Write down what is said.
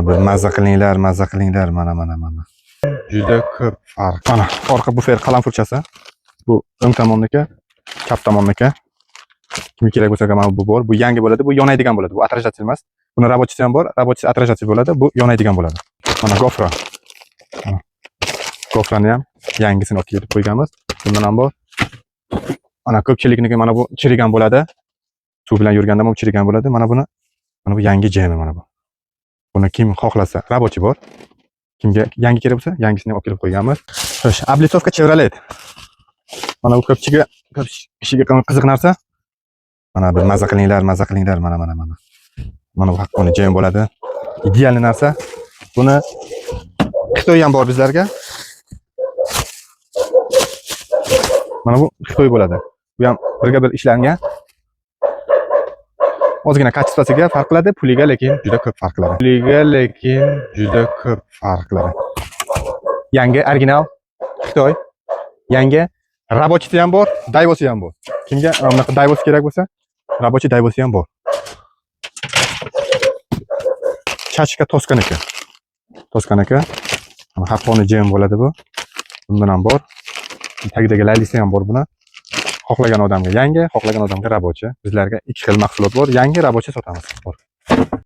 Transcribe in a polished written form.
Bir mazza qilinglar, mana. Juda ko'p farq. Mana orqa bufer qalam furchasi. Bu o'ng tomonniki, chap tomonniki. Kimga kerak bo'lsa mana bu bor. Bu yangi bo'ladi, bu yonaydigan bo'ladi. Bu отражатель emas. Buni рабочийsi ham bor, рабочийsi отражатель bo'ladi. Bu yonaydigan bo'ladi. Mana gofra. Gofrani ham yangisini olib kelib qo'yganmiz. Bundan ham bor. Mana ko'pchilikniki mana bu chirigan bo'ladi. Suv bilan yurganda ham chirigan bo'ladi. Mana bu yangi jemi mana bu. Buni kim xohlasa, рабочий bor. Kimga yangi kerak bo'lsa, yangisini olib kelib qo'yganmiz. Xo'sh, облицовка Chevrolet. Mana bu ko'p kishiga qiziq narsa. Mana bir mazza qilinglar, mana. Mana bu haqqoni jem bo'ladi. Ideal narsa. Buni Xitoy ham bor bizlarga. Mana bu Xitoy bo'ladi. Bu ham birga bir ishlangan. Ozgina kачествосiga farq qiladi, puliga lekin juda ko'p farq qiladi. Yangi original Xitoy. Yangi рабочийsi ham bor, dayvosi ham bor. Kimga bunaqa dayvosi kerak bo'lsa, рабочий dayvosi ham bor. Chachka Toskaniki. Haqqoni jem bo'ladi bu. Bundan ham bor. Tagidagi laylisi ham bor buni. Xohlagan odamga yangi, xohlagan odamga рабочий. Bizlarga ikki xil mahsulot bor. Yangi, рабочий sotamiz.